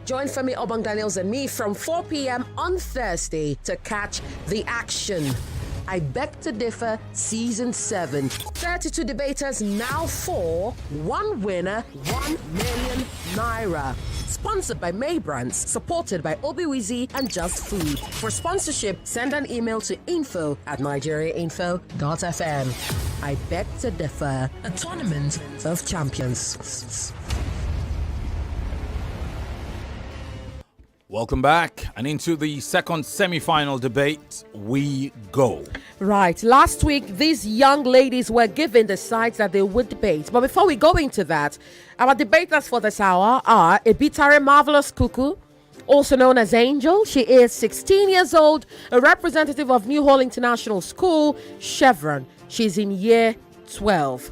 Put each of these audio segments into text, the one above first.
Join Femi, Obong-Daniels and me from 4 p.m. on Thursday to catch the action. I Beg to Differ Season 7. 32 debaters now for one winner, 1 million naira. Sponsored by May Brands, supported by Obiwizi and Just Food. For sponsorship, send an email to info@nigeriainfo.fm. I Beg to Differ, a tournament of champions. Welcome back, and into the second semi-final debate we go. Right. Last week, these young ladies were given the sides that they would debate. But before we go into that, our debaters for this hour are Ebitare Marvellous Kuku, also known as Angel. She is 16 years old, a representative of New Hall International School, Chevron. She's in year 12.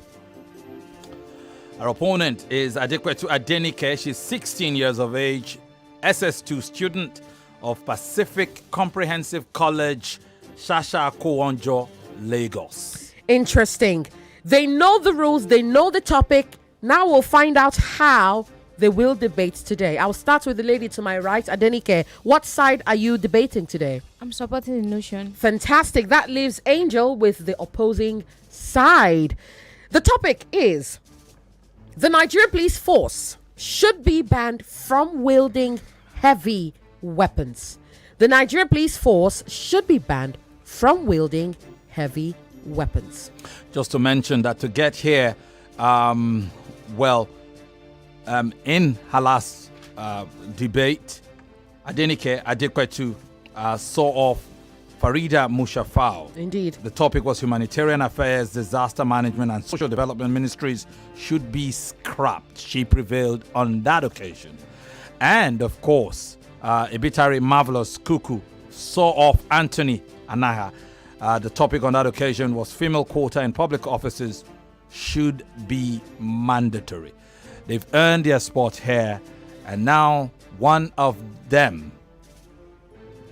Our opponent is Adepetu Adenike. She's 16 years of age, SS2 student of Pacific Comprehensive College, Shasha Kowonjo, Lagos. Interesting. They know the rules, they know the topic. Now we'll find out how they will debate today. I'll start with the lady to my right, Adenike. What side are you debating today? I'm supporting the notion. Fantastic. That leaves Angel with the opposing side. The topic is the Nigerian police force should be banned from wielding heavy weapons. The Nigerian police force should be banned from wielding heavy weapons. Just to mention that to get here, in her last debate, Adenike Adepetu saw off Farida Mushafau. Indeed. The topic was humanitarian affairs, disaster management, and social development ministries should be scrapped. She prevailed on that occasion. And, of course, Ebitare Marvellous Kuku saw off Anthony Anaha. The topic on that occasion was female quota in public offices should be mandatory. They've earned their spot here, and now one of them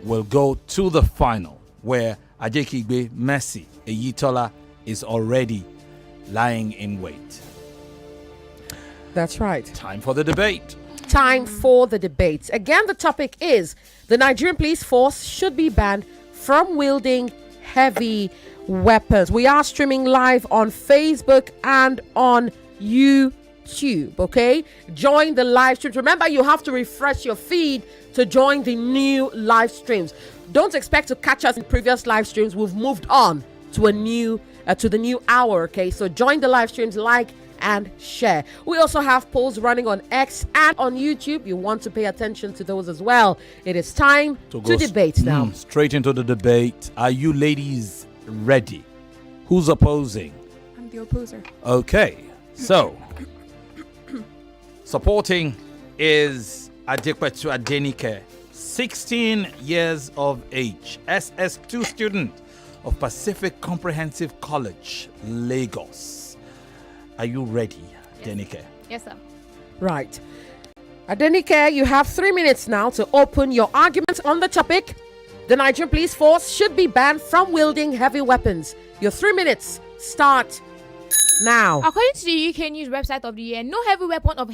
will go to the final, where Ajekigbe Messi Eyitola is already lying in wait. That's right. Time for the debate. Time for the debate. Again, the topic is the Nigerian police force should be banned from wielding heavy weapons. We are streaming live on Facebook and on YouTube, okay? Join the live streams. Remember, you have to refresh your feed to join the new live streams. Don't expect to catch us in previous live streams. We've moved on to the new hour, okay? So join the live streams, like and share. We also have polls running on X and on YouTube. You want to pay attention to those as well. It is time to debate now. Straight into the debate. Are you ladies ready? Who's opposing? I'm the opposer. Okay, so supporting is Adepetu Adenike, 16 years of age, SS2 student of Pacific Comprehensive College, Lagos. Are you ready, Adenike? Yes, sir. Right. Adenike, you have 3 minutes now to open your arguments on the topic. The Nigerian police force should be banned from wielding heavy weapons. Your 3 minutes start now. According to the UK News website of the year, no heavy weapon of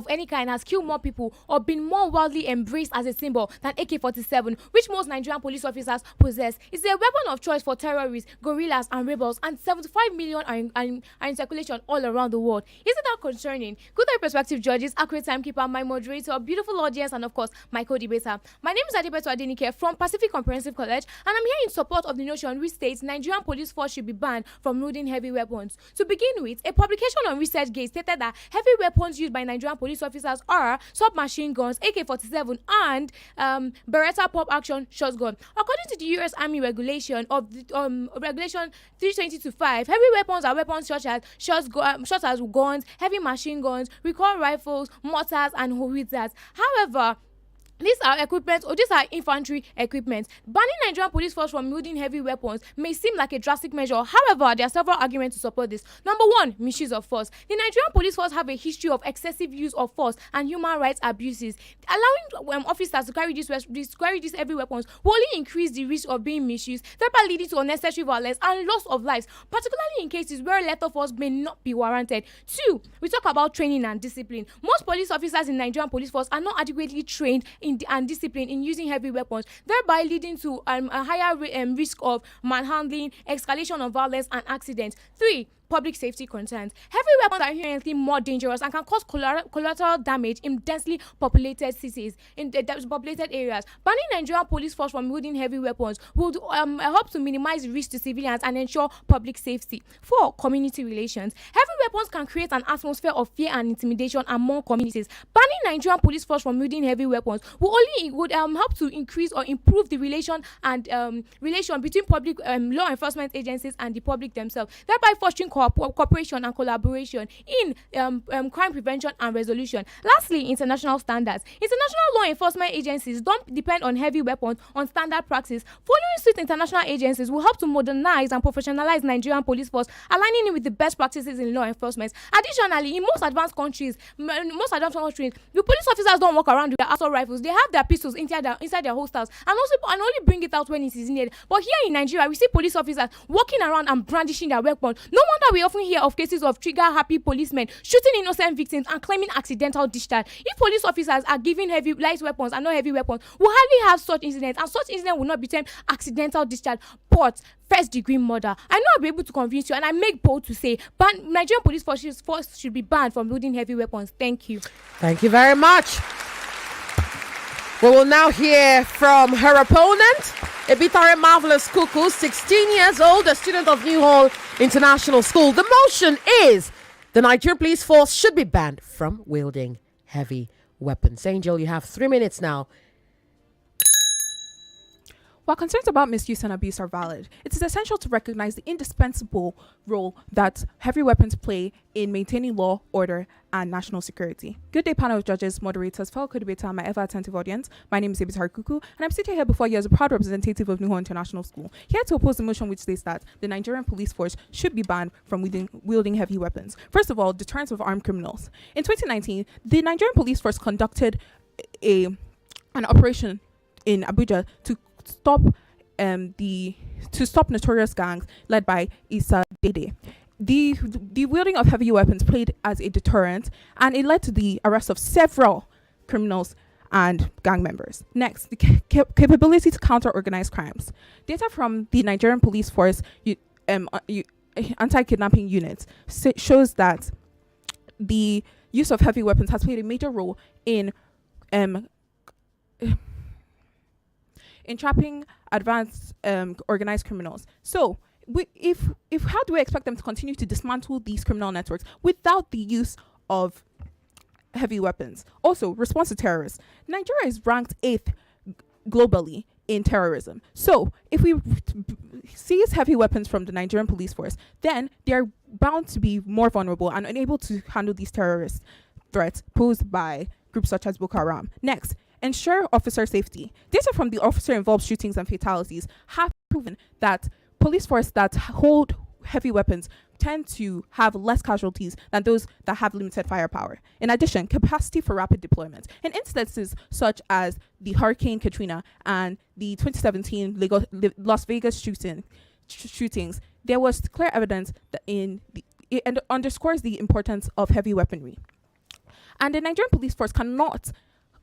any kind has killed more people or been more widely embraced as a symbol than AK-47, which most Nigerian police officers possess. It's a weapon of choice for terrorists, guerrillas, and rebels, and 75 million are in circulation all around the world. Isn't that concerning? Good eye perspective judges, accurate timekeeper, my moderator, beautiful audience, and of course, my co-debater. My name is Adepetu Adenike from Pacific Comprehensive College, and I'm here in support of the notion which states Nigerian police force should be banned from wielding heavy weapons. To begin with, a publication on ResearchGate stated that heavy weapons used by Nigerian police officers are submachine guns, AK-47, and Beretta pop-action shotgun. According to the U.S. Army regulation of the, Regulation 320-5, heavy weapons are weapons such as guns, heavy machine guns, recoil rifles, mortars, and howitzers. However, These are equipment, or these are infantry equipment. Banning Nigerian police force from wielding heavy weapons may seem like a drastic measure. However, there are several arguments to support this. Number one, misuse of force. The Nigerian police force have a history of excessive use of force and human rights abuses. Allowing officers to carry these heavy weapons will only increase the risk of being misused, thereby leading to unnecessary violence and loss of lives, particularly in cases where lethal force may not be warranted. Two, we talk about training and discipline. Most police officers in Nigerian police force are not adequately trained and discipline in using heavy weapons, thereby leading to a higher risk of manhandling, escalation of violence, and accidents. Three, public safety concerns. Heavy weapons are inherently more dangerous and can cause collateral damage in densely populated cities, in populated areas. Banning Nigerian police force from wielding heavy weapons would help to minimize risk to civilians and ensure public safety. 4. Community relations. Heavy weapons can create an atmosphere of fear and intimidation among communities. Banning Nigerian police force from wielding heavy weapons would help to increase or improve the relation between public law enforcement agencies and the public themselves, thereby fostering cooperation and collaboration in crime prevention and resolution. Lastly, international standards. International law enforcement agencies don't depend on heavy weapons on standard practice. Following suit international agencies will help to modernize and professionalize Nigerian police force, aligning it with the best practices in law enforcement. Additionally, in most advanced countries, the police officers don't walk around with their assault rifles. They have their pistols inside their holsters and only bring it out when it is needed. But here in Nigeria, we see police officers walking around and brandishing their weapon. No wonder we often hear of cases of trigger-happy policemen shooting innocent victims and claiming accidental discharge. If police officers are given light weapons and not heavy weapons, we hardly have such incidents, and such incidents will not be termed accidental discharge, but first-degree murder. I know I'll be able to convince you, and I make bold to say, Nigerian police force should be banned from wielding heavy weapons. Thank you. Thank you very much. We will now hear from her opponent, Ebitare Marvellous Kuku, 16 years old, a student of New Hall International School. The motion is the Nigerian police force should be banned from wielding heavy weapons. Angel, you have 3 minutes now. While concerns about misuse and abuse are valid, it is essential to recognize the indispensable role that heavy weapons play in maintaining law, order, and national security. Good day, panel of judges, moderators, fellow co-debater, and my ever-attentive audience. My name is Ebitare Kuku, and I'm sitting here before you as a proud representative of New Hall International School, here to oppose the motion which states that the Nigerian police force should be banned from wielding heavy weapons. First of all, deterrence of armed criminals. In 2019, the Nigerian police force conducted an operation in Abuja to stop notorious gangs led by Issa Dede. The wielding of heavy weapons played as a deterrent, and it led to the arrest of several criminals and gang members. Next, the capability to counter organized crimes. Data from the Nigerian police force anti-kidnapping unit shows that the use of heavy weapons has played a major role in trapping advanced organized criminals. So, if how do we expect them to continue to dismantle these criminal networks without the use of heavy weapons? Also, response to terrorists. Nigeria is ranked 8th globally in terrorism. So, if we seize heavy weapons from the Nigerian police force, then they're bound to be more vulnerable and unable to handle these terrorist threats posed by groups such as Boko Haram. Next, ensure officer safety. Data from the officer-involved shootings and fatalities have proven that police force that hold heavy weapons tend to have less casualties than those that have limited firepower. In addition, capacity for rapid deployment. In instances such as the Hurricane Katrina and the 2017 Las Vegas shootings, there was clear evidence that it underscores the importance of heavy weaponry. And the Nigerian police force cannot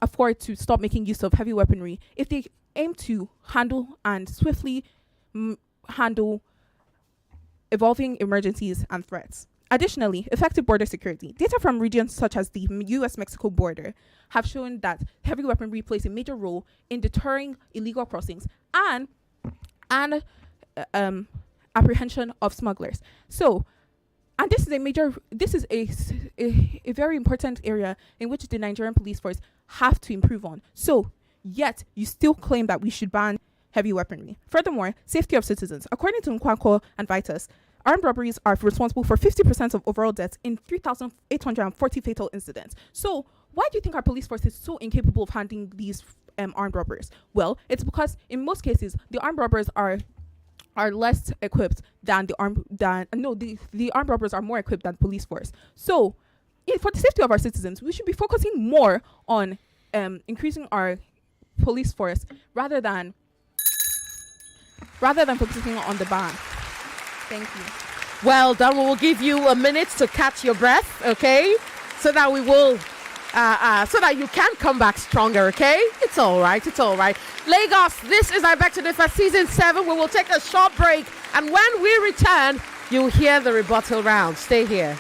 afford to stop making use of heavy weaponry if they aim to handle and swiftly handle evolving emergencies and threats. Additionally, effective border security. Data from regions such as the US-Mexico border have shown that heavy weaponry plays a major role in deterring illegal crossings and apprehension of smugglers. So, and this is a very important area in which the Nigerian police force have to improve on. So, yet you still claim that we should ban heavy weaponry. Furthermore, safety of citizens. According to Nkwanko and Vitus, armed robberies are responsible for 50% of overall deaths in 3,840 fatal incidents. So, why do you think our police force is so incapable of handling these armed robbers? Well, it's because in most cases the armed robbers are less equipped than the armed robbers are more equipped than police force. So for the safety of our citizens, we should be focusing more on increasing our police force rather than focusing on the ban. Thank you. Well done. We will give you a minute to catch your breath, okay? So that we will, so that you can come back stronger, okay? It's all right. It's all right. Lagos, this is I Beg to Differ Season 7. We will take a short break. And when we return, you'll hear the rebuttal round. Stay here.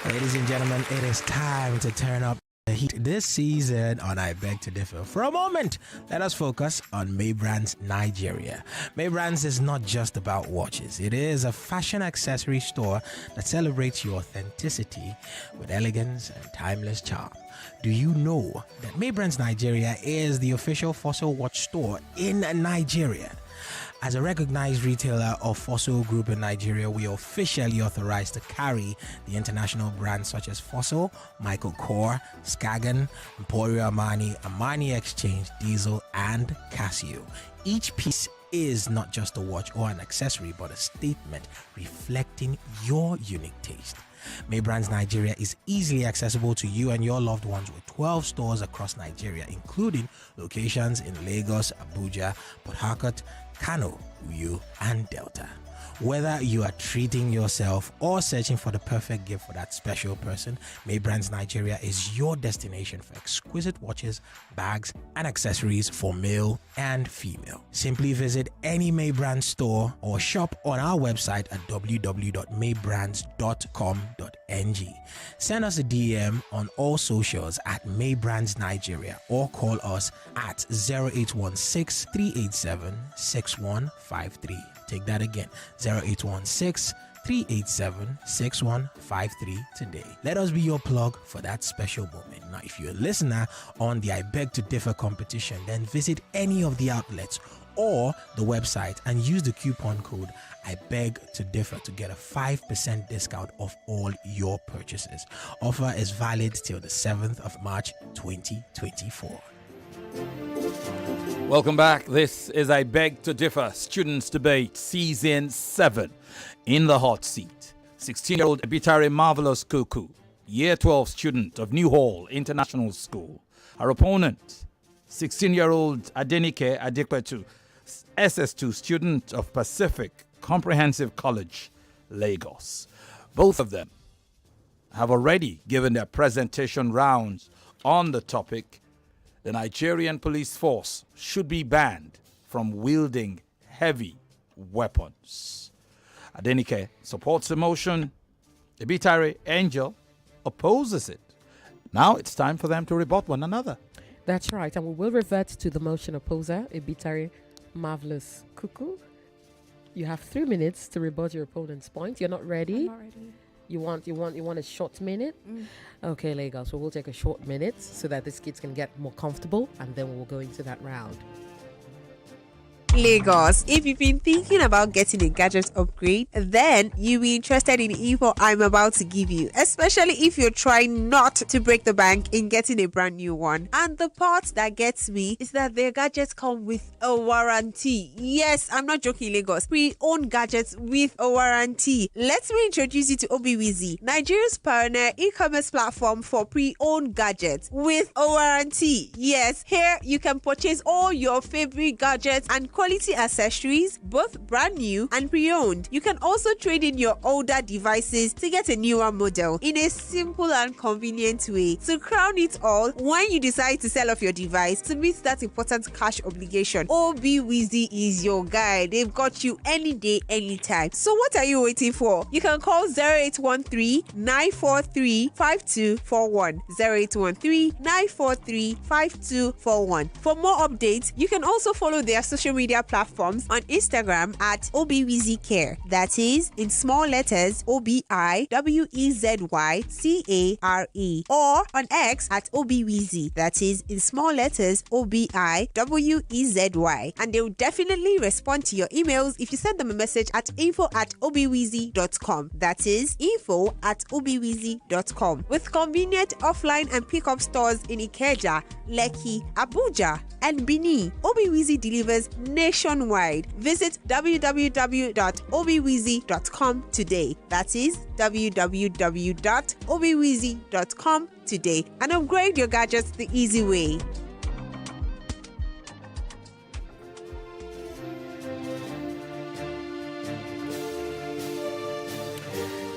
Ladies and gentlemen, it is time to turn up the heat this season on I Beg to Differ. For a moment, let us focus on May Brands Nigeria. May Brands is not just about watches. It is a fashion accessory store that celebrates your authenticity with elegance and timeless charm. Do you know that May Brands Nigeria is the official Fossil watch store in Nigeria? As a recognized retailer of Fossil Group in Nigeria, we are officially authorized to carry the international brands such as Fossil, Michael Kors, Skagen, Emporio Armani, Armani Exchange, Diesel, and Casio. Each piece is not just a watch or an accessory, but a statement reflecting your unique taste. May Brands Nigeria is easily accessible to you and your loved ones with 12 stores across Nigeria, including locations in Lagos, Abuja, Port Harcourt, Kano, Uyo, and Delta. Whether you are treating yourself or searching for the perfect gift for that special person, May Brands Nigeria is your destination for exquisite watches, bags, and accessories for male and female. Simply visit any May Brands store or shop on our website at www.maybrands.com.ng. Send us a DM on all socials at May Brands Nigeria or call us at 0816 387 6153. Take that again, 0816-387-6153 today. Let us be your plug for that special moment. Now, if you're a listener on the I Beg to Differ competition, then visit any of the outlets or the website and use the coupon code I Beg to Differ to get a 5% discount off all your purchases. Offer is valid till the 7th of March 2024. Welcome back. This is I Beg to Differ Students Debate Season 7. In the hot seat, 16-year-old Ebitare Marvellous Kuku, Year 12 student of New Hall International School. Her opponent, 16-year-old Adenike Adepetu, SS2 student of Pacific Comprehensive College, Lagos. Both of them have already given their presentation rounds on the topic: the Nigerian police force should be banned from wielding heavy weapons. Adenike supports the motion. Ebitare Angel opposes it. Now it's time for them to rebut one another. That's right. And we will revert to the motion opposer, Ebitare Marvellous Kuku. You have 3 minutes to rebut your opponent's point. You're not ready? I'm not ready. You want a short minute? Okay, Lagos. So we'll take a short minute so that these kids can get more comfortable, and then we'll go into that round. Lagos, if you've been thinking about getting a gadget upgrade, then you'll be interested in the info I'm about to give you, especially if you're trying not to break the bank in getting a brand new one. And the part that gets me is that their gadgets come with a warranty. Yes, I'm not joking, Lagos. Pre-owned gadgets with a warranty. Let me introduce you to Obiwizi, Nigeria's pioneer e-commerce platform for pre-owned gadgets with a warranty. Yes, here you can purchase all your favorite gadgets and quality accessories, both brand new and pre-owned. You can also trade in your older devices to get a newer model in a simple and convenient way. To crown it all, when you decide to sell off your device to meet that important cash obligation, Obiwizi is your guy. They've got you any day, anytime. So what are you waiting for? You can call 0813-943-5241. 0813-943-5241. For more updates, you can also follow their social media media platforms on Instagram at OBWeezyCare. That is in small letters OBIWEZYCARE. Or on X at OBWeezy. That is in small letters OBIWEZY. And they will definitely respond to your emails if you send them a message at info@obweezy.com. That is info@obweezy.com. With convenient offline and pickup stores in Ikeja, Lekki, Abuja, and Bini, OBWeezy delivers nationwide. Visit www.obweezy.com today. That is www.obweezy.com today and upgrade your gadgets the easy way.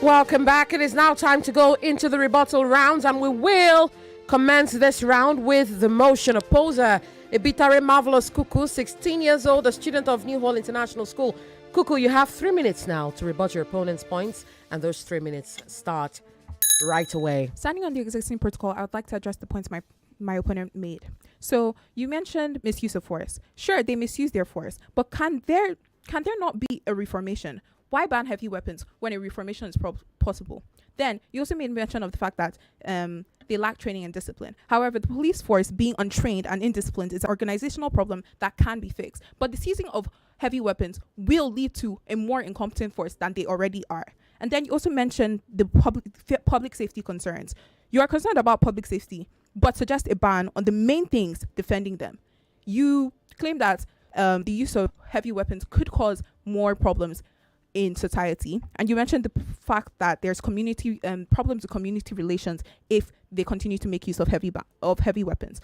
Welcome back. It is now time to go into the rebuttal rounds, and we will commence this round with the motion opposer, Ebitare Marvellous Kuku, 16 years old, a student of New Hall International School. Kuku, you have 3 minutes now to rebut your opponent's points, and those 3 minutes start right away. Standing on the existing protocol, I would like to address the points my opponent made. So you mentioned misuse of force. Sure, they misuse their force, but can there not be a reformation? Why ban heavy weapons when a reformation is possible? Then you also made mention of the fact that they lack training and discipline. However, the police force being untrained and indisciplined is an organizational problem that can be fixed. But the seizing of heavy weapons will lead to a more incompetent force than they already are. And then you also mentioned the public safety concerns. You are concerned about public safety, but suggest a ban on the main things defending them. You claim that the use of heavy weapons could cause more problems in society, and you mentioned the fact that there's community problems with community relations if they continue to make use of heavy weapons.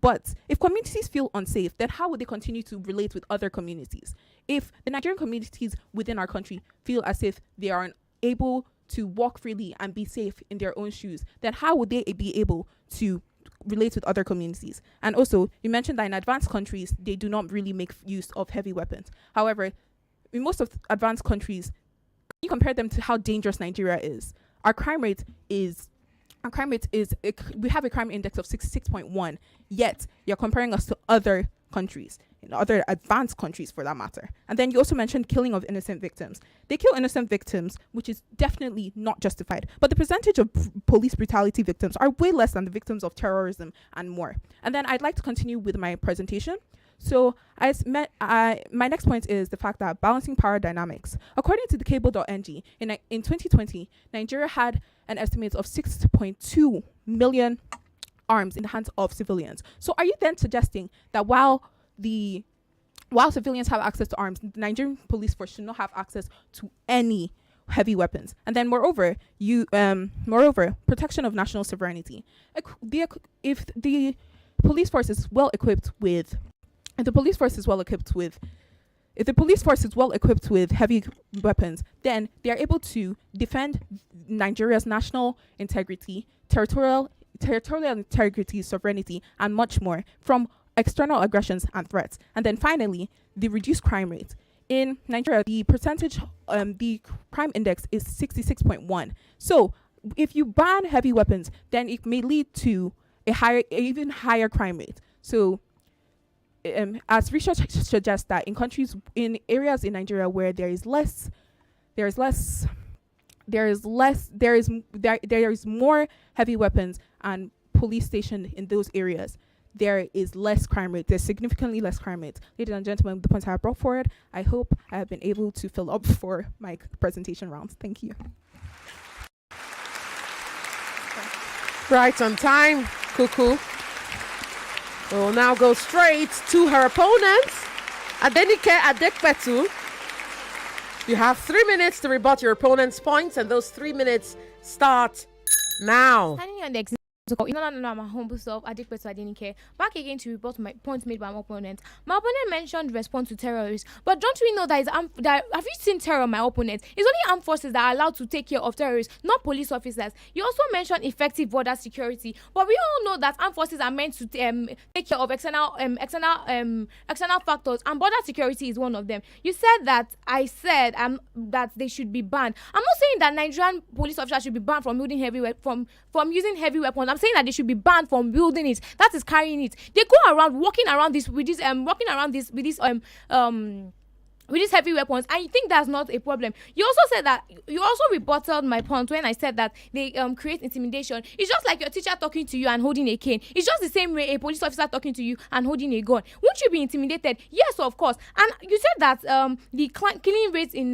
But if communities feel unsafe, then how would they continue to relate with other communities? If the Nigerian communities within our country feel as if they are unable to walk freely and be safe in their own shoes, then how would they be able to relate with other communities? And also, you mentioned that in advanced countries, they do not really make use of heavy weapons. However, in most of advanced countries, you compare them to how dangerous Nigeria is. We have a crime index of 66.1, yet you're comparing us to other countries, other advanced countries for that matter. And then you also mentioned killing of innocent victims. They kill innocent victims, which is definitely not justified. But the percentage of police brutality victims are way less than the victims of terrorism and more. And then I'd like to continue with my presentation. So my next point is the fact that balancing power dynamics. According to the cable.ng, in 2020, Nigeria had an estimate of 6.2 million arms in the hands of civilians. So are you then suggesting that while civilians have access to arms, the Nigerian police force should not have access to any heavy weapons? And then moreover, protection of national sovereignty. If the police force is well equipped with heavy weapons, then they are able to defend Nigeria's national integrity, territorial integrity, sovereignty, and much more from external aggressions and threats. And then finally, the reduced crime rate. In Nigeria, the crime index is 66.1. So if you ban heavy weapons, then it may lead to even higher crime rate. So as research suggests that in areas in Nigeria where there is more heavy weapons and police stationed in those areas, there is less crime rate. There's significantly less crime rate. Ladies and gentlemen, the points I have brought forward, I hope I have been able to fill up for my presentation rounds. Thank you. Right on time, Kuku. We'll now go straight to her opponents, Adenike Adepetu. You have 3 minutes to rebut your opponent's points, and those 3 minutes start now. Standing on the No, I'm a humble self, Adepetu Adenike. Back again to report my points made by my opponent. My opponent mentioned response to terrorists, but don't we know that have you seen terror, my opponent? It's only armed forces that are allowed to take care of terrorists, not police officers. You also mentioned effective border security, but we all know that armed forces are meant to take care of external factors, and border security is one of them. You said that I said that they should be banned. I'm not saying that Nigerian police officers should be banned from using heavy weapons. I'm saying that they should be banned from building it. That is carrying it. They go around walking around this with these heavy weapons, and you think that's not a problem. You also rebutted my point when I said that they create intimidation. It's just like your teacher talking to you and holding a cane. It's just the same way a police officer talking to you and holding a gun. Won't you be intimidated? Yes, of course. And you said that the killing rate in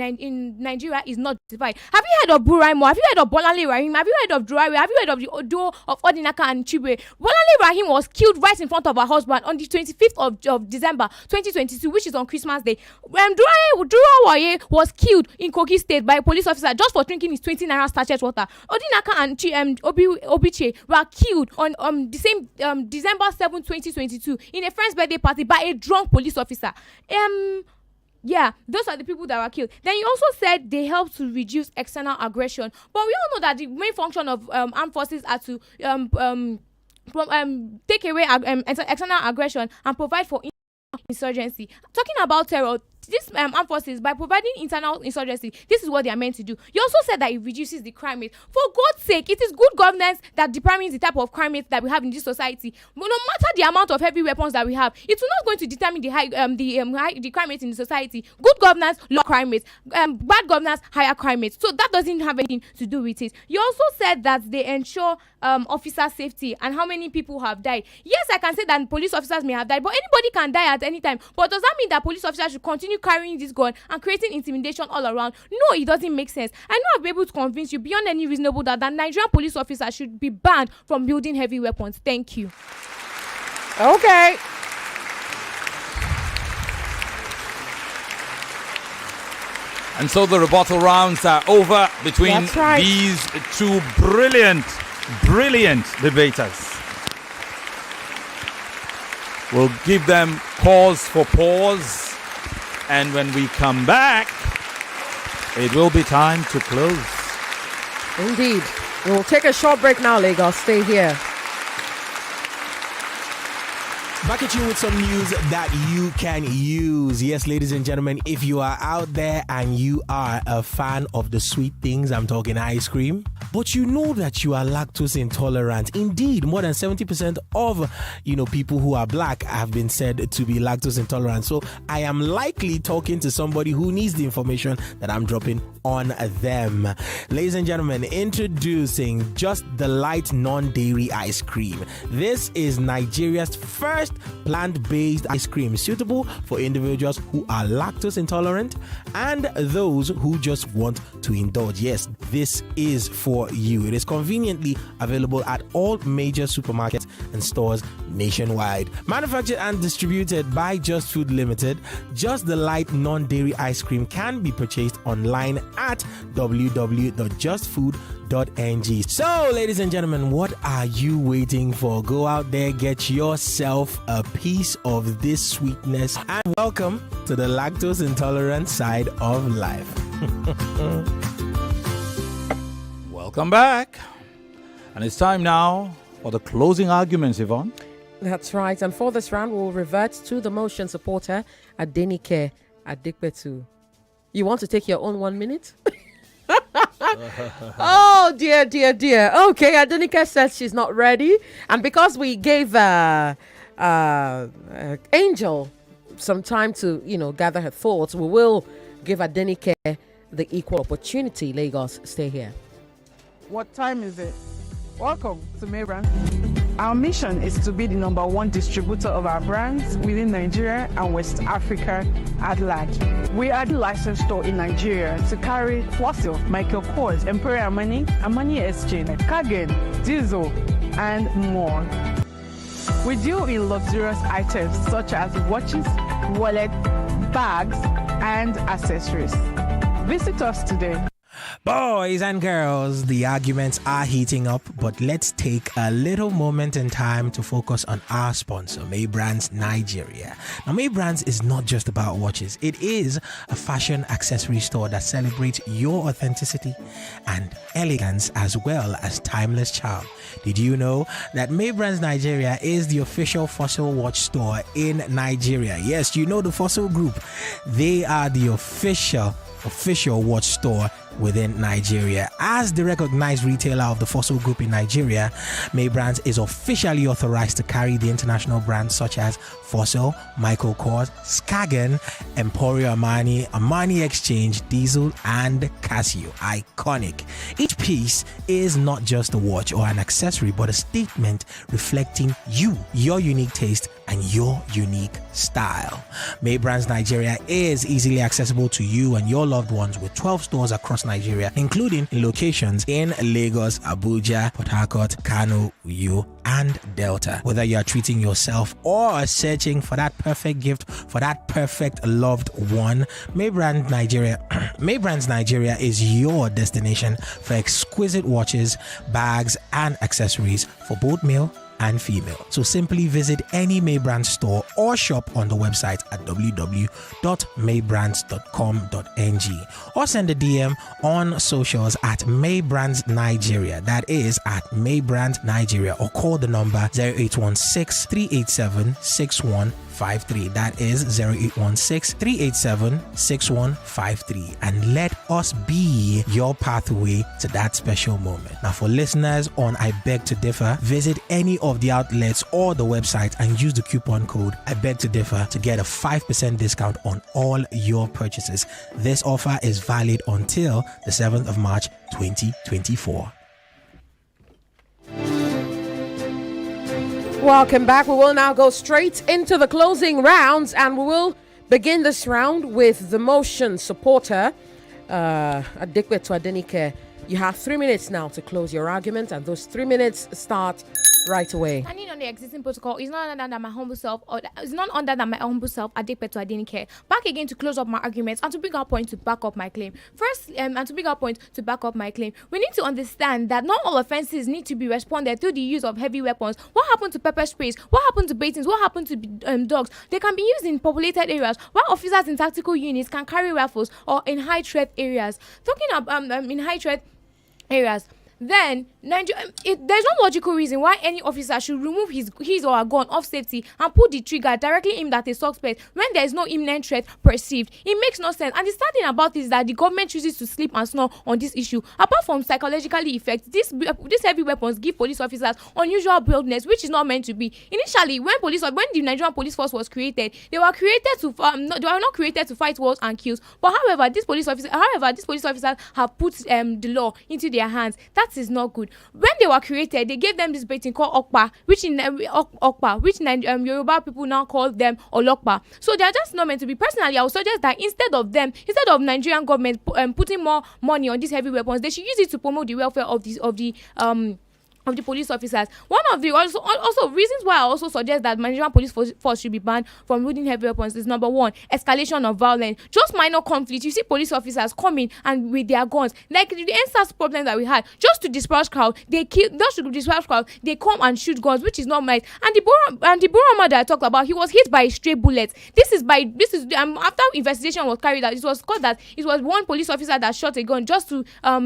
Nigeria is not justified. Have you heard of Buraimo? Have you heard of Bolanle Rahim? Have you heard of Durawe? Have you heard of the Odo of Adenike and Chibre? Bolanle Rahim was killed right in front of her husband on the 25th of December 2022, which is on Christmas Day. Durawe was killed in Kogi State by a police officer just for drinking his 20 naira sachet water. Adenike and Obitare were killed on the same December 7, 2022 in a friend's birthday party by a drunk police officer. Yeah, those are the people that were killed. Then you also said they help to reduce external aggression, but we all know that the main function of armed forces are to take away external aggression and provide for insurgency. Talking about terror, these armed forces, by providing internal insurgency, this is what they are meant to do. You also said that it reduces the crime rate. For God's sake, it is good governance that determines the type of crime rate that we have in this society. But no matter the amount of heavy weapons that we have, it's not going to determine the crime rate in the society. Good governance, low crime rates. Bad governance, higher crime rates. So that doesn't have anything to do with it. You also said that they ensure officer safety and how many people have died. Yes, I can say that police officers may have died, but anybody can die at any time. But does that mean that police officers should continue carrying this gun and creating intimidation all around? No, it doesn't make sense. I know I've been able to convince you beyond any reasonable doubt that Nigerian police officers should be banned from building heavy weapons. Thank you. Okay. And so the rebuttal rounds are over between these two brilliant debaters. We'll give them cause for pause, and when we come back, it will be time to close. Indeed. We'll take a short break now, Lagos. Stay here. Back at you with some news that you can use. Yes, ladies and gentlemen, if you are out there and you are a fan of the sweet things, I'm talking ice cream, but you know that you are lactose intolerant. Indeed, more than 70% of people who are black have been said to be lactose intolerant. So I am likely talking to somebody who needs the information that I'm dropping on them. Ladies and gentlemen, introducing Just the Light non-dairy ice cream. This is Nigeria's first plant-based ice cream suitable for individuals who are lactose intolerant and those who just want to indulge. Yes, this is for you. It is conveniently available at all major supermarkets and stores nationwide. Manufactured and distributed by Just Food Limited, Just the Light non-dairy ice cream can be purchased online at www.justfood.ng. So, ladies and gentlemen, what are you waiting for? Go out there, get yourself a piece of this sweetness, and welcome to the lactose intolerant side of life. Welcome back. And it's time now for the closing arguments, Yvonne. That's right. And for this round, we'll revert to the motion supporter, Adenike Adepetu. You want to take your own 1 minute? Oh, dear. Okay, Adenike says she's not ready. And because we gave Angel some time to, gather her thoughts, we will give Adenike the equal opportunity. Lagos, stay here. What time is it? Welcome to May Brand. Our mission is to be the #1 distributor of our brands within Nigeria and West Africa at large. We are the licensed store in Nigeria to carry Fossil, Michael Kors, Imperial Money, Amani Exchange, Kagen, Diesel, and more. We deal in luxurious items such as watches, wallets, bags, and accessories. Visit us today. Boys and girls, the arguments are heating up, but let's take a little moment in time to focus on our sponsor, May Brands Nigeria. Now, May Brands is not just about watches. It is a fashion accessory store that celebrates your authenticity and elegance as well as timeless charm. Did you know that May Brands Nigeria is the official Fossil watch store in Nigeria? Yes, you know the Fossil Group. They are the official watch store within Nigeria. As the recognized retailer of the Fossil Group in Nigeria, May Brands is officially authorized to carry the international brands such as Fossil, Michael Kors, Skagen, Emporio Armani, Armani Exchange, Diesel, and Casio. Iconic. Each piece is not just a watch or an accessory, but a statement reflecting you, your unique taste, and your unique style. May Brands Nigeria is easily accessible to you and your loved ones with 12 stores across Nigeria, including locations in Lagos, Abuja, Port Harcourt, Kano, Uyo, and Delta. Whether you are treating yourself or searching for that perfect gift for that perfect loved one, May Brands Nigeria is your destination for exquisite watches, bags, and accessories for both male and female. So simply visit any May Brands store or shop on the website at www.maybrands.com.ng or send a DM on socials at May Brands Nigeria. That is at May Brands Nigeria, or call the number 0816 387 6153. That is 0816 387 6153. And let us be your pathway to that special moment. Now, for listeners on I Beg to Differ, visit any of the outlets or the website and use the coupon code I Beg to Differ to get a 5% discount on all your purchases. This offer is valid until the 7th of March 2024. Welcome back. We will now go straight into the closing rounds, and we will begin this round with the motion supporter, Adepetu Adenike. You have 3 minutes now to close your argument, and those 3 minutes start right away. Standing on the existing protocol is not under than my humble self, or is not under than my humble self, Adepetu Adenike. Back again to close up my arguments and to bring up point to back up my claim. First, and to bring up point to back up my claim, we need to understand that not all offences need to be responded through the use of heavy weapons. What happened to pepper sprays? What happened to batons? What happened to dogs? They can be used in populated areas, while officers in tactical units can carry rifles or in high threat areas. Talking about in high threat areas, then there's no logical reason why any officer should remove his or her gun off safety and put the trigger directly aimed at a suspect when there is no imminent threat perceived. It makes no sense. And the sad thing about this is that the government chooses to sleep and snore on this issue. Apart from psychologically effects, these heavy weapons give police officers unusual boldness, which is not meant to be. Initially, when the Nigerian police force was created, they were not created to fight wars and kills. But however, these police officers have put the law into their hands. That is not good. When they were created, they gave them this baiting called Okpa, which Yoruba people now call them Olokpa. So they are just not meant to be. Personally, I would suggest that instead of Nigerian government putting more money on these heavy weapons, they should use it to promote the welfare of the police officers. One of the also reasons why I also suggest that Nigerian police force should be banned from wielding heavy weapons is number one, escalation of violence. Just minor conflict, you see police officers coming and with their guns, like the NSAS problem that we had, just to disperse crowd, they come and shoot guns, which is not right. And the Boroma that I talked about, he was hit by a stray bullet. This is after investigation was carried out, it was called that it was one police officer that shot a gun just to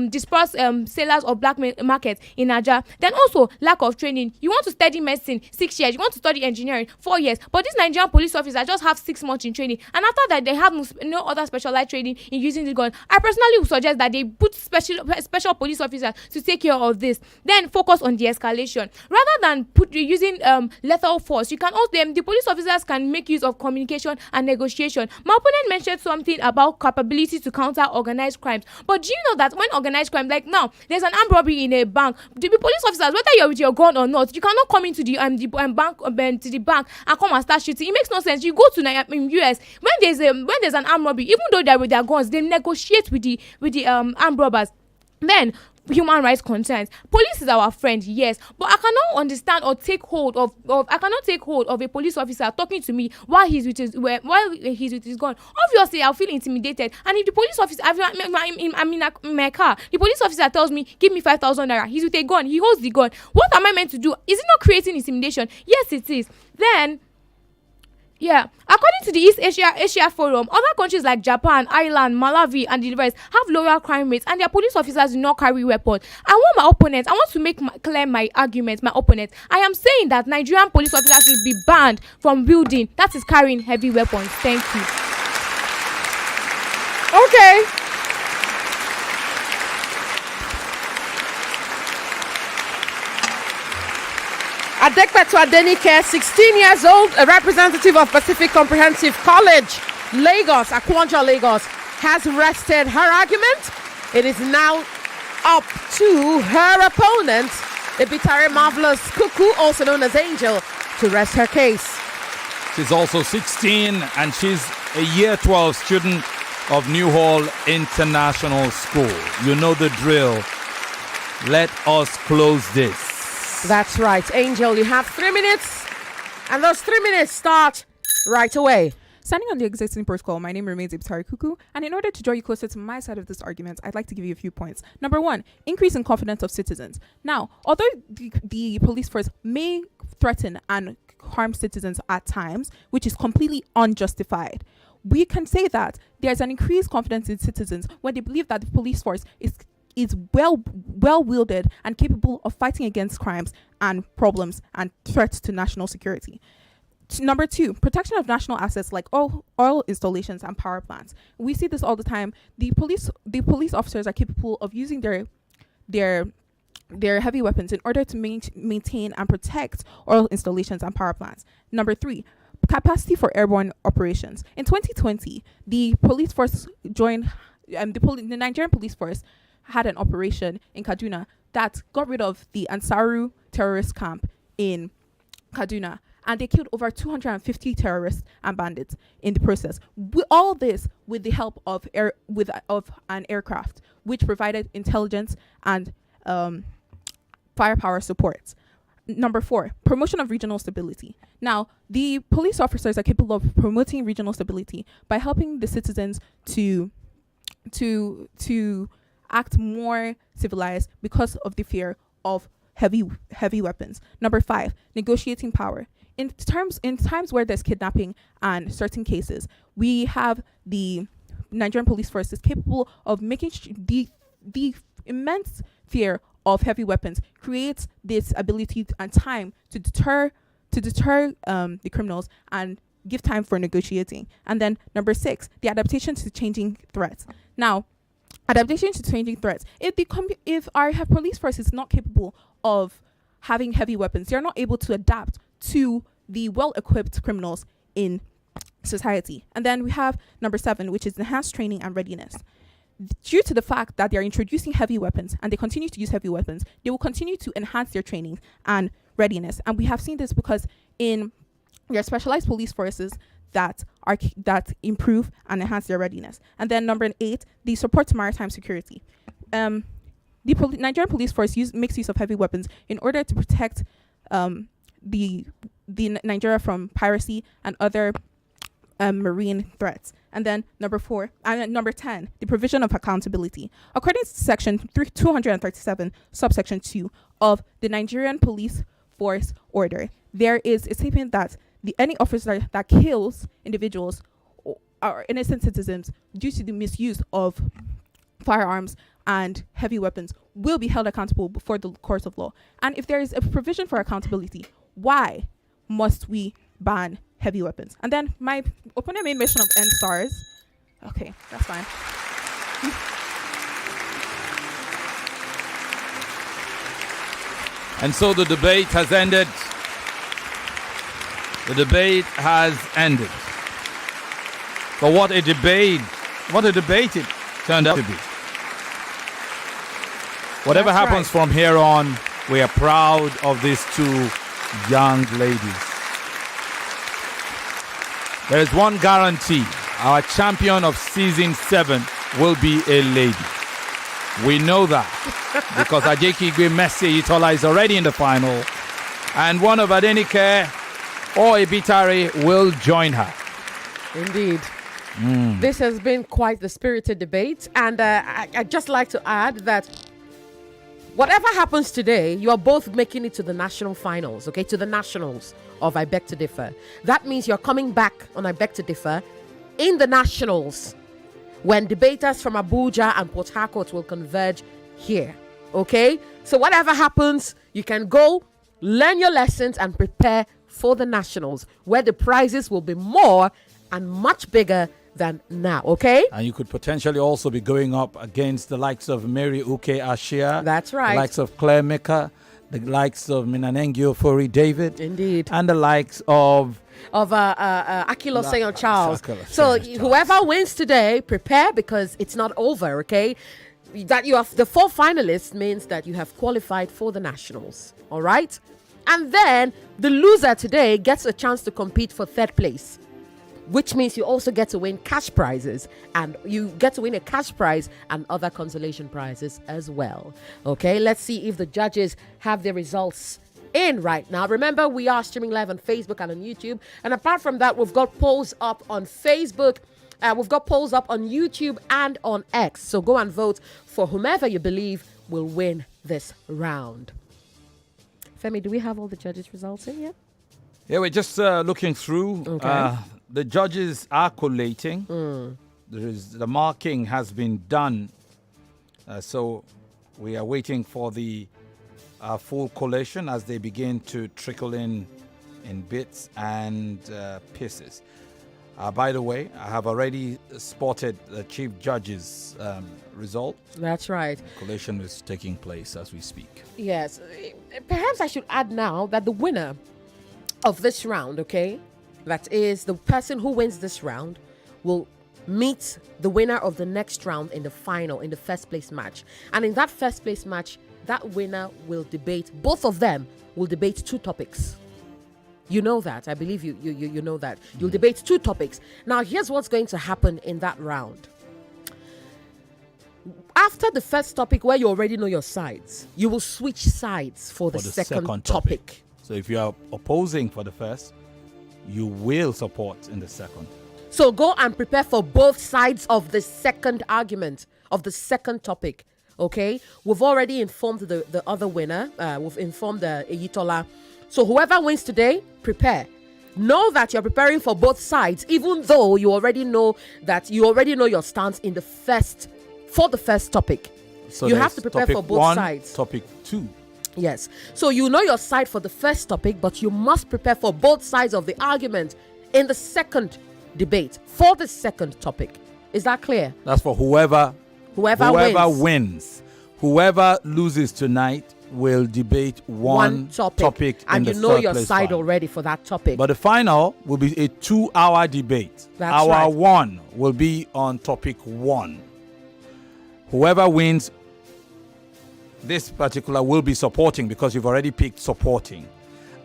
disperse sellers of black market in Nigeria. Then also lack of training. You want to study medicine 6 years, you want to study engineering 4 years, but these Nigerian police officers just have 6 months in training, and after that they have no other specialized training in using the gun. I personally would suggest that they put special police officers to take care of this. Then focus on the escalation rather than using lethal force. You can also the police officers can make use of communication and negotiation. My opponent mentioned something about capability to counter organized crimes, but do you know that when organized crime, like now there's an armed robbery in a bank, the police officers, whether you're with your gun or not, you cannot come into the bank to the bank and come and start shooting. It makes no sense. You go to US when there's an armed robbery, even though they're with their guns, they negotiate with the armed robbers. Then human rights concerns. Police is our friend, yes, but I cannot understand or take hold of a police officer talking to me while he's with his gun. Obviously, I'll feel intimidated. And if the police officer, I'm in my car, the police officer tells me, "Give me 5,000 naira." He's with a gun. He holds the gun. What am I meant to do? Is it not creating intimidation? Yes, it is. Then. Yeah, according to the East Asia Forum, other countries like Japan, Ireland, Malawi, and the rest have lower crime rates, and their police officers do not carry weapons. I want to make clear my argument. My opponent, I am saying that Nigerian police officers should be banned from wielding, that is carrying heavy weapons. Thank you. Okay. Adepetu Adenike, 16 years old, a representative of Pacific Comprehensive College, Lagos, Akwanja, Lagos, has rested her argument. It is now up to her opponent, Ebitare Marvellous Kuku, also known as Angel, to rest her case. She's also 16 and she's a year 12 student of New Hall International School. You know the drill. Let us close this. That's right. Angel, you have 3 minutes, and those 3 minutes start right away. Standing on the existing protocol, my name remains Ebitare Kuku, and in order to draw you closer to my side of this argument, I'd like to give you a few points. Number one, increase in confidence of citizens. Now, although the police force may threaten and harm citizens at times, which is completely unjustified, we can say that there's an increased confidence in citizens when they believe that the police force is well wielded and capable of fighting against crimes and problems and threats to national security. Number two, protection of national assets like oil installations and power plants. We see this all the time. The police officers are capable of using their heavy weapons in order to maintain and protect oil installations and power plants. Number three, capacity for airborne operations. In 2020, the police force joined the Nigerian police force had an operation in Kaduna that got rid of the Ansaru terrorist camp in Kaduna, and they killed over 250 terrorists and bandits in the process. All this with the help of an aircraft, which provided intelligence and firepower support. Number four, promotion of regional stability. Now, the police officers are capable of promoting regional stability by helping the citizens to act more civilized because of the fear of heavy weapons. Number five, negotiating power. In times where there's kidnapping and certain cases, we have the Nigerian police force is capable of making the immense fear of heavy weapons creates this ability and time to deter the criminals and give time for negotiating. And then number six, the adaptation to changing threats. Now, adaptation to changing threats. If our police force is not capable of having heavy weapons, they are not able to adapt to the well-equipped criminals in society. And then we have number seven, which is enhanced training and readiness. Due to the fact that they are introducing heavy weapons and they continue to use heavy weapons, they will continue to enhance their training and readiness. And we have seen this because in their specialized police forces that improve and enhance their readiness. And then number eight, the support to maritime security. The Nigerian police force makes use of heavy weapons in order to protect the Nigeria from piracy and other marine threats. And then number 10, the provision of accountability. According to section 237, subsection 2 of the Nigerian Police Force Order, there is a statement that any officer that kills individuals or innocent citizens due to the misuse of firearms and heavy weapons will be held accountable before the courts of law. And if there is a provision for accountability, why must we ban heavy weapons? And then my opponent made mention of end SARS. Okay, that's fine. And so the debate has ended. The debate has ended. But what a debate it turned out to be. Whatever That's happens from here on, we are proud of these two young ladies. There is one guarantee. Our champion of season 7 will be a lady. We know that because Ajeki Messi Itola is already in the final, and one of Adenike or Ebitare will join her. Indeed. This has been quite the spirited debate, and I'd just like to add that whatever happens today, you are both making it to the national finals, okay? To the nationals of I Beg to Differ. That means you're coming back on I Beg to Differ in the nationals when debaters from Abuja and Port Harcourt will converge here, okay? So whatever happens, you can go, learn your lessons, and prepare for the nationals, where the prizes will be more and much bigger than now, okay? And you could potentially also be going up against the likes of Mary Uke Ashia. That's right. The likes of Claire Mecca, the likes of Minanengio Fori David, Indeed. and the likes of Akilo Seyon Charles. Akilo So Seyon Charles. whoever wins today, prepare because it's not over, okay? That you have the 4 finalists means that you have qualified for the nationals, all right? And then the loser today gets a chance to compete for 3rd place, which means you also get to win cash prizes, and you get to win a cash prize and other consolation prizes as well. Okay, let's see if the judges have their results in right now. Remember, we are streaming live on Facebook and on YouTube, and apart from that, we've got polls up on Facebook. We've got polls up on YouTube and on X. So go and vote for whomever you believe will win this round. Femi, do we have all the judges' results in yet? Yeah, we're just looking through. Okay. The judges are collating. The marking has been done. So we are waiting for the full collation as they begin to trickle in bits and pieces. By the way, I have already spotted the chief judge's result. That's right. Collation is taking place as we speak. Yes. Perhaps I should add now that the winner of this round, okay, that is the person who wins this round, will meet the winner of the next round in the final, in the 1st place match. And in that 1st place match, that winner will debate, both of them will debate 2 topics. You know that. I believe you know that. You'll debate 2 topics. Now, here's what's going to happen in that round. After the first topic, where you already know your sides, you will switch sides for the second topic. So if you are opposing for the first, you will support in the second. So go and prepare for both sides of the second argument, of the second topic. Okay? We've already informed the other winner. We've informed Eyitola. So whoever wins today, prepare. Know that you're preparing for both sides, even though you already know your stance in for the first topic. So you have to prepare topic for both 1, sides. Topic 2. Yes. So you know your side for the first topic, but you must prepare for both sides of the argument in the second debate for the second topic. Is that clear? That's for whoever wins. Whoever loses tonight will debate one topic and in you the know third your place side final. already for that topic. But the final will be a 2-hour debate. That's Hour right. 1 will be on topic 1. Whoever wins this particular will be supporting, because you've already picked supporting.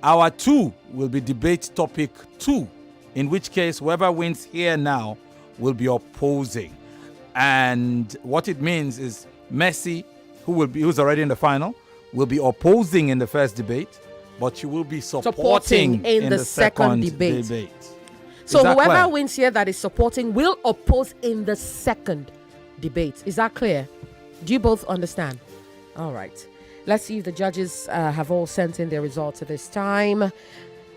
Hour 2 will be debate topic 2, in which case whoever wins here now will be opposing. And what it means is Messi, who's already in the final, will be opposing in the first debate, but you will be supporting in the second debate. So that whoever clear? wins here that is supporting will oppose in the second debate. Is that clear? Do you both understand? All right. Let's see if the judges have all sent in their results at this time.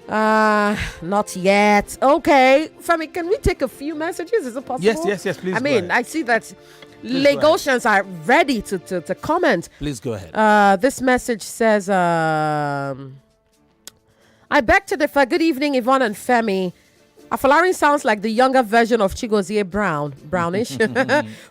Not yet. Okay. Femi, can we take a few messages? Is it possible? Yes, please. I mean, I see that Lagosians are ready to comment. Please go ahead. This message says, I beg to differ. Good evening, Yvonne and Femi. Afolarin sounds like the younger version of Chigozie Brownish.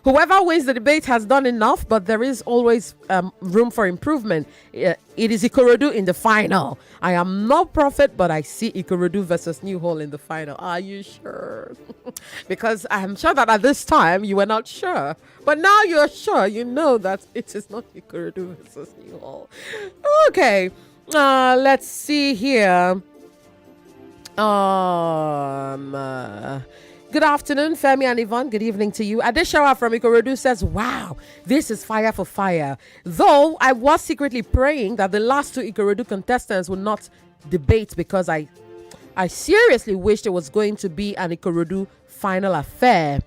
Whoever wins the debate has done enough, but there is always room for improvement. It is Ikorodu in the final. I am no prophet, but I see Ikorodu versus New Hall in the final. Are you sure? Because I'm sure that at this time you were not sure. But now you're sure. You know that it is not Ikorodu versus New Hall. Okay. Let's see here. Good afternoon, Femi and Yvonne. Good evening to you. Adeshawa from Ikorodu says, wow, this is fire for fire. Though I was secretly praying that the last 2 Ikorodu contestants would not debate, because I seriously wished it was going to be an Ikorodu final affair.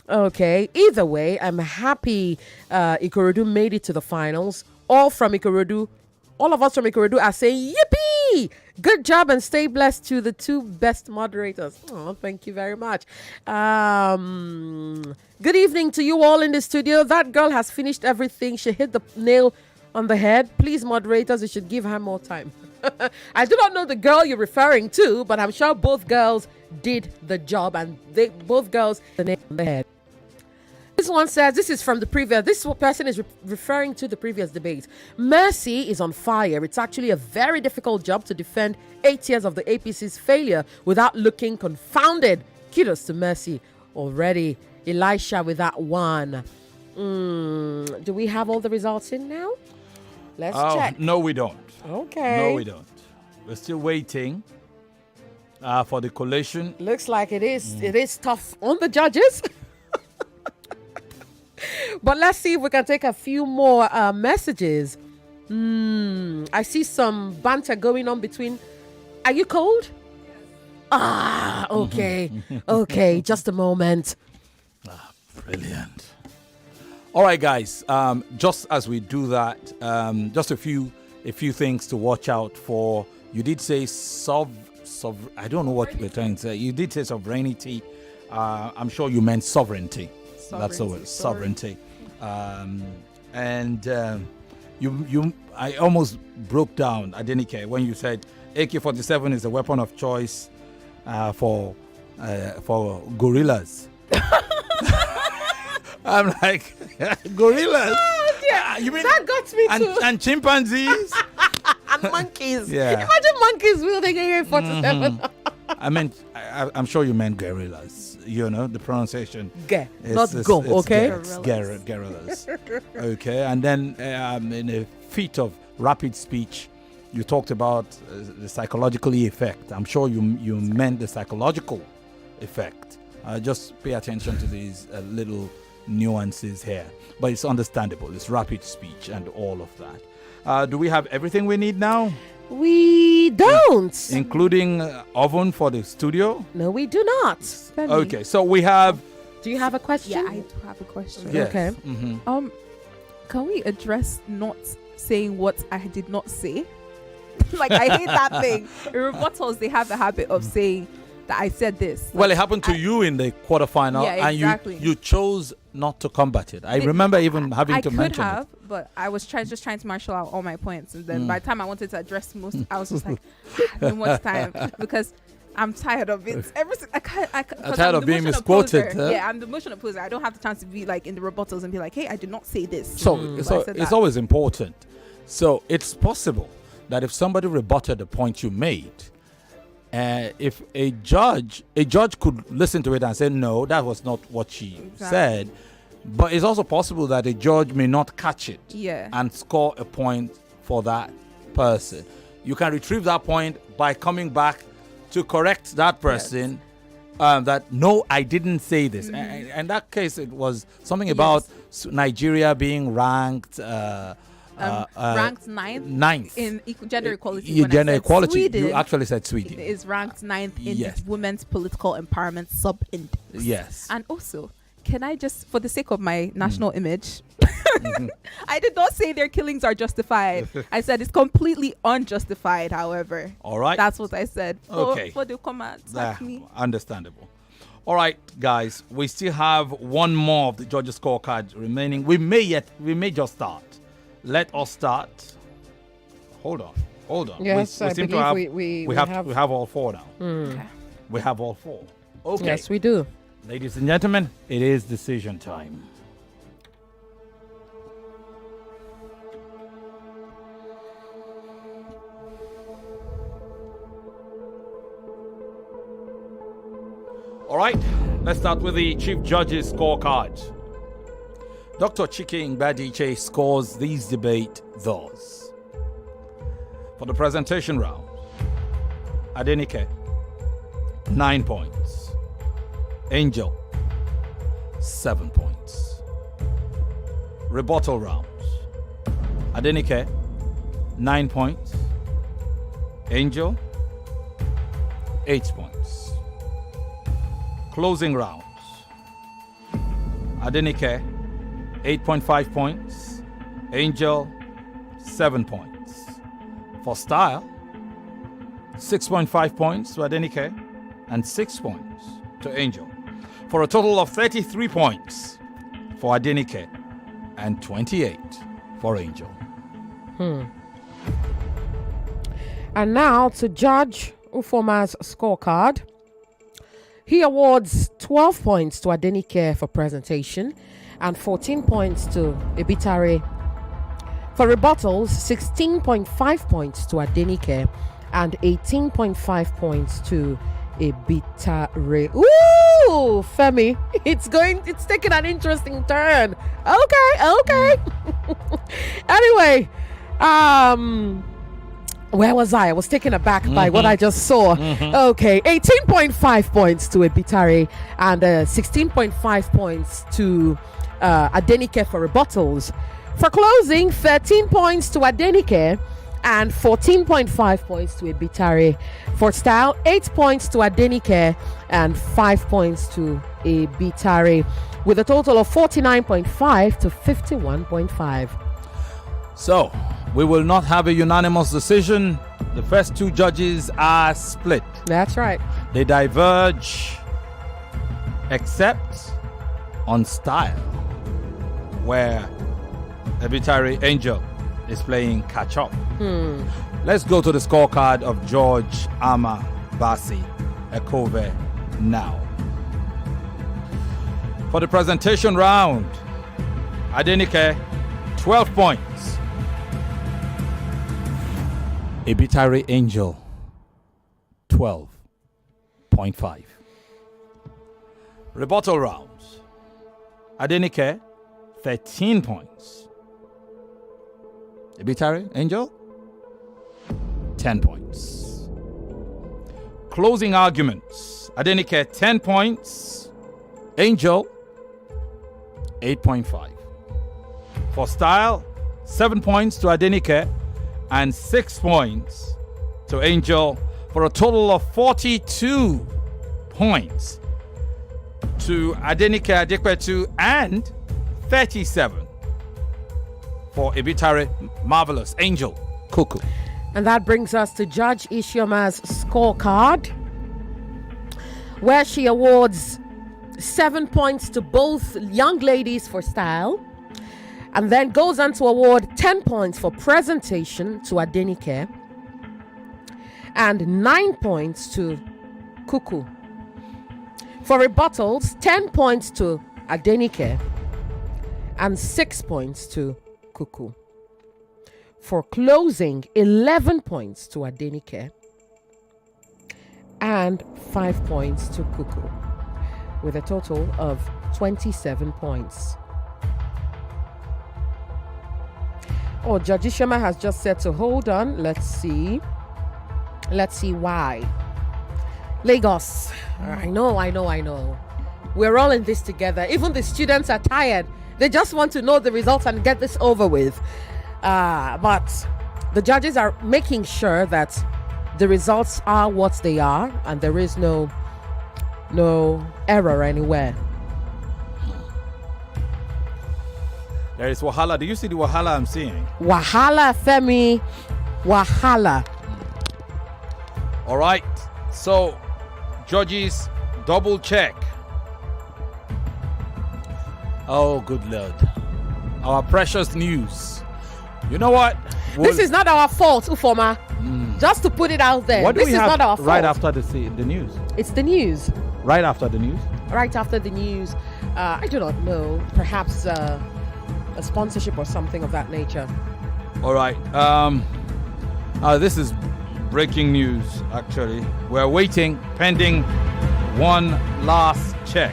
Okay, either way, I'm happy Ikorodu made it to the finals. All of us from Ikorodu are saying, yippee! Good job and stay blessed to the 2 best moderators. Oh, thank you very much. Good evening to you all in the studio. That girl has finished everything. She hit the nail on the head. Please, moderators, you should give her more time. I do not know the girl you're referring to, but I'm sure both girls did the job, and both girls hit the nail on the head. This one says, this is from the previous, this person is referring to the previous debate. Mercy is on fire. It's actually a very difficult job to defend 8 years of the APC's failure without looking confounded. Kudos to Mercy already. Elisha with that one. Do we have all the results in now? Let's check. No, we don't. Okay. No, we don't. We're still waiting for the collation. Looks like it is. It is tough on the judges. But let's see if we can take a few more messages. I see some banter going on between. Are you cold? Ah, okay. Okay, just a moment. Brilliant. All right, guys. Just as we do that, just a few things to watch out for. You did say I don't know what we're trying to say. You did say sovereignty. I'm sure you meant sovereignty. That's the word, sovereignty. I almost broke down, Adenike, when you said AK-47 is the weapon of choice for gorillas. I'm like, gorillas? Oh, dear. You mean that got me too. And chimpanzees? And monkeys. Yeah. Imagine monkeys wielding AK-47. I meant, I'm sure you meant gorillas. You know, the pronunciation. Not go, okay? Gorillas. Okay, and then in a feat of rapid speech, you talked about the psychological effect. I'm sure you meant the psychological effect. Just pay attention to these little nuances here. But it's understandable. It's rapid speech and all of that. Do we have everything we need now? We don't. Including oven for the studio? No, we do not. Okay, so we have... Do you have a question? Yeah, I do have a question. Yes. Okay. Mm-hmm. Can we address not saying what I did not say? Like, I hate that thing. In rebuttals, they have the habit of saying that I said this. Well, it happened to you in the quarterfinal, Yeah, exactly. and you chose not to combat it. I remember even having to mention I could have, it. but I was just trying to marshal out all my points, and then by the time I wanted to address most, I was just like, too much time, because I'm tired of it. I'm tired of being misquoted. Huh? Yeah, I'm the motion opposer. I don't have the chance to be like in the rebuttals and be like, hey, I did not say this. So But it's always important. So it's possible that if somebody rebutted the point you made, if a judge could listen to it and say, no, that was not what she said. But it's also possible that a judge may not catch it and score a point for that person. You can retrieve that point by coming back to correct that person. That no, I didn't say this. And in that case, it was something about Nigeria being ranked ranked ninth in gender equality. Gender equality. Sweden, you actually said Sweden is ranked ninth in the women's political empowerment sub-index. Yes. And also, can I just, for the sake of my national image, I did not say their killings are justified. I said it's completely unjustified, however. All right. That's what I said. Okay. For the comments. Understandable. All right, guys. We still have one more of the judges' scorecard remaining. We may just start. Let us start. Hold on. Yes, we I seem to believe have we have all four now. Okay. We have all four. Okay. Yes, we do. Ladies and gentlemen, it is decision time. All right, let's start with the Chief Judge's scorecard. Dr. Chike Ngbadiche scores these debate thus. For the presentation round, Adenike, 9 points. Angel, 7 points. Rebuttal rounds, Adenike, 9 points. Angel, 8 points. Closing rounds, Adenike, 8.5 points. Angel, 7 points. For style, 6.5 points to Adenike and 6 points to Angel. For a total of 33 points for Adenike and 28 for Angel. And now to Judge Ufoma's scorecard. He awards 12 points to Adenike for presentation and 14 points to Ebitare. For rebuttals, 16.5 points to Adenike and 18.5 points to Ebitare. Ooh, Femi, it's taking an interesting turn. Okay. Anyway, where was I? I was taken aback by what I just saw. Okay, 18.5 points to Ebitare and 16.5 points to Adenike for rebuttals. For closing, 13 points to Adenike and 14.5 points to Ebitare. For style, 8 points to Adenike and 5 points to Ebitare, with a total of 49.5 to 51.5. So, we will not have a unanimous decision. The first two judges are split. That's right. They diverge, except on style, where Ebitare Angel is playing catch up. Let's go to the scorecard of George Ama Basi Ekove now. For the presentation round, Adenike, 12 points. Ebitare Angel, 12.5. Rebuttal rounds, Adenike, 13 points. Ebitare Angel, 10 points. Closing arguments, Adenike, 10 points. Angel, 8.5. For style, 7 points to Adenike and 6 points to Angel, for a total of 42 points to Adenike Adepetu and 37 for Ebitare Marvellous Angel Kuku. And that brings us to Judge Ishioma's scorecard, where she awards 7 points to both young ladies for style, and then goes on to award 10 points for presentation to Adenike and 9 points to Kuku. For rebuttals, 10 points to Adenike and 6 points to Kuku. For closing, 11 points to Adenike and 5 points to Kuku, with a total of 27 points. Oh, Judge Ishama has just said to hold on. Let's see why. Lagos. I know. We're all in this together. Even the students are tired. They just want to know the results and get this over with. But the judges are making sure that the results are what they are and there is no error anywhere. There is Wahala. Do you see the Wahala I'm seeing? Wahala, Femi. Wahala. All right. So, judges, double check. Oh, good Lord. Our precious news. You know what? This is not our fault, Ufoma. Just to put it out there. What do this we is have not our fault. right after the news? It's the news. Right after the news? Right after the news. I do not know. Perhaps a sponsorship or something of that nature. All right. This is breaking news, actually. We're waiting, pending one last check.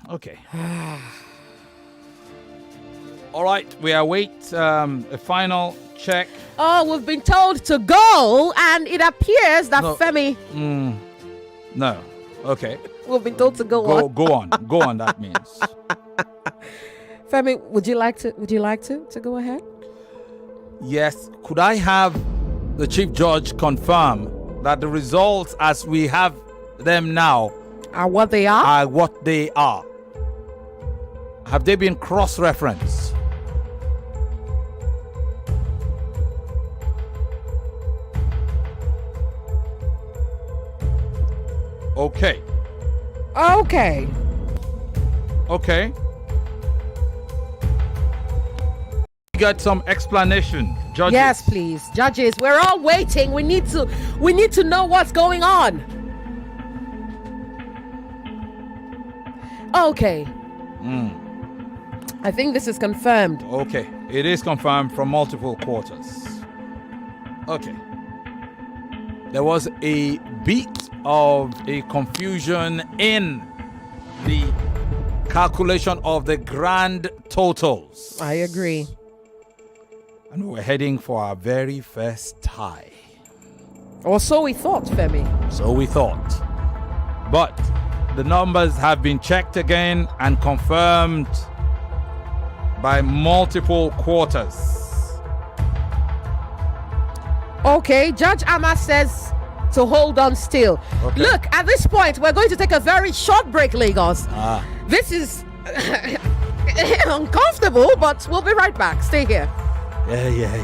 Okay. All right, we await a final check. Oh, we've been told to go, and it appears that Femi. No. Okay. We've been told to go on. Go on. Go on, that means. Femi, would you like to go ahead? Yes. Could I have the Chief Judge confirm that the results as we have them now are what they are? Are what they are. Have they been cross-referenced? Okay. We got some explanation, judges. Yes, please, judges. We're all waiting. We need to know what's going on. Okay. Mm. I think this is confirmed. Okay, it is confirmed from multiple quarters. Okay. There was a bit of a confusion in the calculation of the grand totals. I agree. And we're heading for our very first tie. Or so we thought, Femi. So we thought. But the numbers have been checked again and confirmed by multiple quarters. Okay, Judge Amma says to hold on still. Okay. Look, at this point, we're going to take a very short break, Lagos. This is uncomfortable, but we'll be right back. Stay here. Yeah.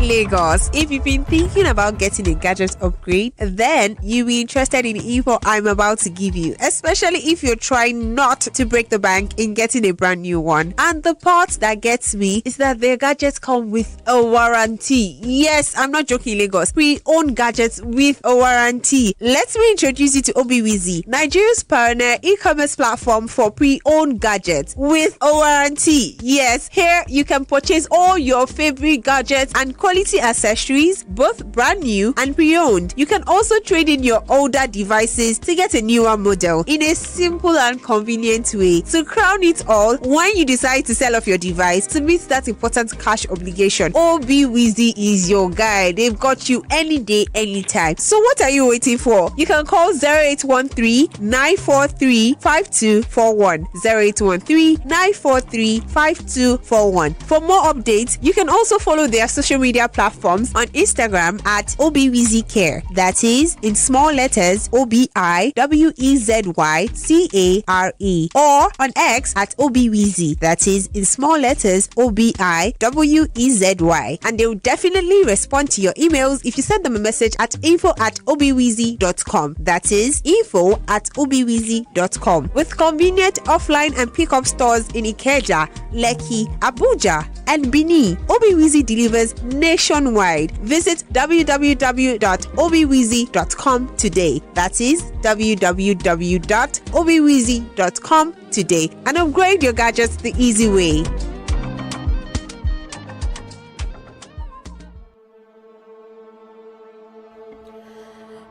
Lagos. If you've been thinking about getting a gadget upgrade, then you'll be interested in the info I'm about to give you, especially if you're trying not to break the bank in getting a brand new one. And the part that gets me is that their gadgets come with a warranty. Yes, I'm not joking, Lagos. Pre-owned gadgets with a warranty. Let me introduce you to Obiwizi, Nigeria's pioneer e-commerce platform for pre-owned gadgets with a warranty. Yes, here you can purchase all your favorite gadgets and quality accessories, both brand new and pre-owned. You can also trade in your older devices to get a newer model in a simple and convenient way. To crown it all, when you decide to sell off your device to meet that important cash obligation, Obiwizi is your guy. They've got you any day, anytime. So what are you waiting for? You can call 0813-943-5241. 0813-943-5241. For more updates, you can also follow their social media platforms on Instagram at ObiWeezyCare. That is in small letters ObiWeezyCare, or on X at Obiweezy. That is in small letters ObiWeezy. And they will definitely respond to your emails if you send them a message at info@obiweezy.com. That is info@obiweezy.com. With convenient offline and pickup stores in Ikeja, Lekki, Abuja, and Benin, Obiweezy delivers nationwide. Visit www.obiweezy.com today. That is www.obiweezy.com today, and upgrade your gadgets the easy way.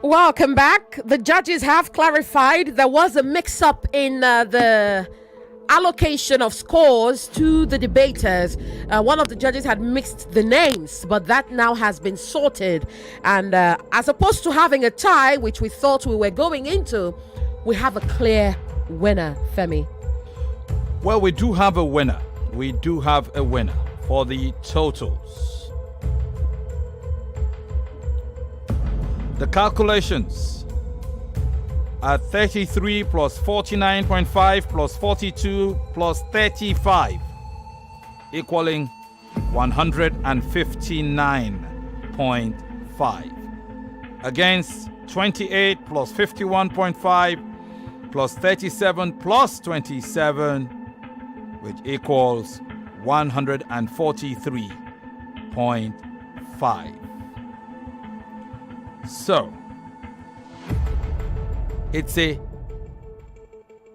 Welcome back. The judges have clarified there was a mix-up in the allocation of scores to the debaters. One of the judges had mixed the names, but that now has been sorted. And as opposed to having a tie, which we thought we were going into, we have a clear winner, Femi. Well, we do have a winner. We do have a winner for the totals. The calculations are 33 plus 49.5 plus 42 plus 35, equaling 159.5, against 28 plus 51.5 plus 37 plus 27, which equals 143.5. So, it's a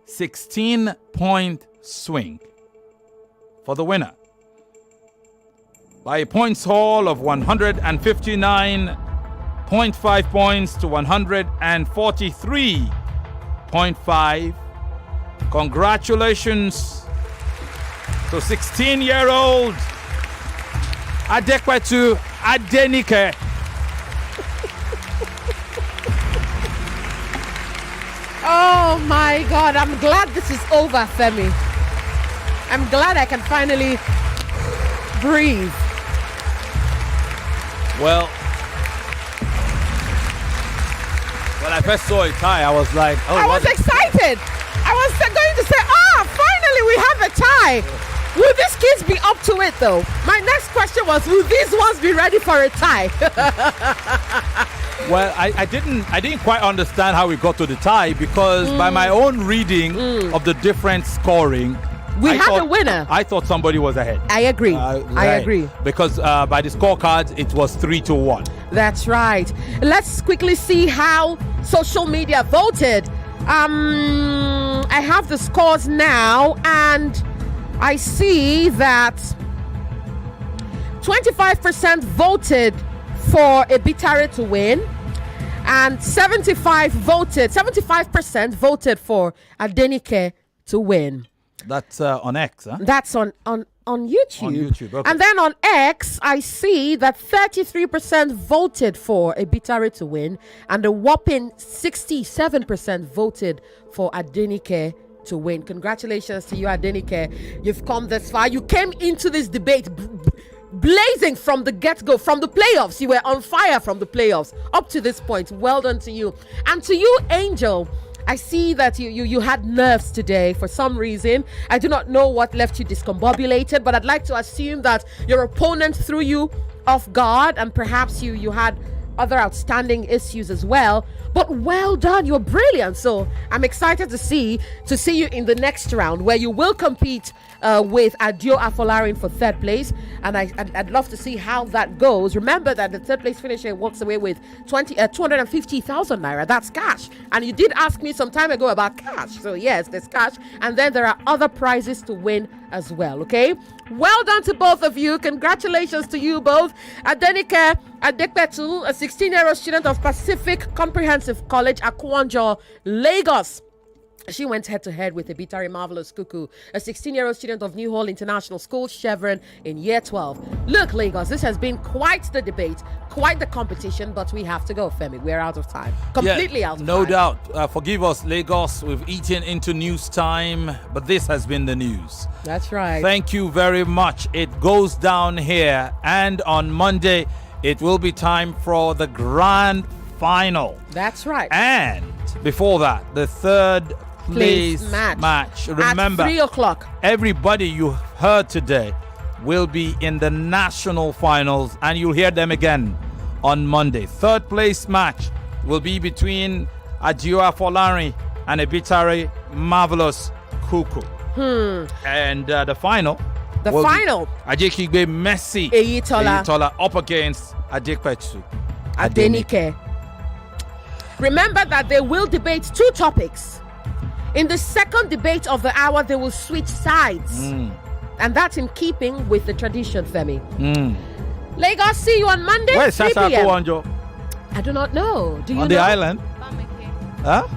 16-point swing for the winner by a points haul of 159.5 points to 143.5. Congratulations to 16-year-old Adepetu Adenike. Oh my God, I'm glad this is over, Femi. I'm glad I can finally breathe. Well, when I first saw a tie, I was like, oh, I was excited. I was going to say, finally we have a tie. Will these kids be up to it though? My next question was, will these ones be ready for a tie? Well, I didn't quite understand how we got to the tie because by my own reading of the different scoring, We had a winner. I thought somebody was ahead. I agree. I agree. Because by the scorecards, it was 3-1. That's right. Let's quickly see how social media voted. I have the scores now, and I see that 25% voted for Ebitare to win, and 75% voted for Adenike to win. That's on X, huh? That's on YouTube. On YouTube, okay. And then on X, I see that 33% voted for Ebitare to win, and a whopping 67% voted for Adenike to win. Congratulations to you, Adenike. You've come this far. You came into this debate blazing from the get-go, from the playoffs. You were on fire from the playoffs up to this point. Well done to you. And to you, Angel, I see that you had nerves today for some reason. I do not know what left you discombobulated, but I'd like to assume that your opponent threw you off guard, and perhaps you had other outstanding issues as well. But well done, you're brilliant. So I'm excited to see you in the next round, where you will compete with Adio Afolarin for third place, and I'd love to see how that goes. Remember that the third place finisher walks away with 250,000 naira. That's cash, and you did ask me some time ago about cash. So yes, there's cash, and then there are other prizes to win as well. Okay, well done to both of you. Congratulations to you both. Adenike Adepetu, a 16-year-old student of Pacific Comprehensive College, Akwonjo, Lagos. She went head-to-head with Ebitare Marvellous Kuku, a 16-year-old student of New Hall International School, Chevron, in Year 12. Look, Lagos, this has been quite the debate, quite the competition, but we have to go, Femi. We're out of time. Completely out of time. No doubt. Forgive us, Lagos. We've eaten into news time, but this has been the news. That's right. Thank you very much. It goes down here, and on Monday, it will be time for the grand final. That's right. And before that, the third place match. Remember, at 3 o'clock. Everybody you heard today will be in the national finals, and you'll hear them again on Monday. Third place match will be between Adio Afolarin and Ebitare Marvellous Kuku. And the final. The final. Ajekigbe Messi Eyitola up against Adepetu Adenike. Remember that they will debate two topics. In the second debate of the hour, they will switch sides. And that's in keeping with the tradition, Femi. Lagos, see you on Monday. Where's 3 Shasha p.m. Kowanjo? I do not know. Do you On know? the island? Huh?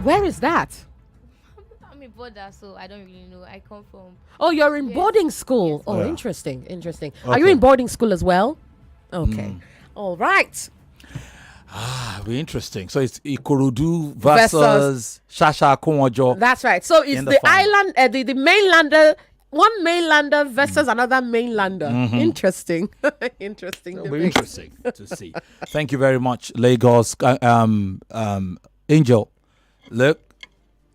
Where is that? I'm a border, so I don't really know. I come from. Oh, you're in boarding school. Yes. Oh, Yeah. interesting. Okay. Are you in boarding school as well? Okay. All right. Be interesting. So it's Ikorodu versus Shasha Kowanjo. That's right. So it's In the the final. island, the mainlander, one mainlander versus another mainlander. Interesting. Interesting. It'll be debate. interesting to see. Thank you very much, Lagos. Angel, look,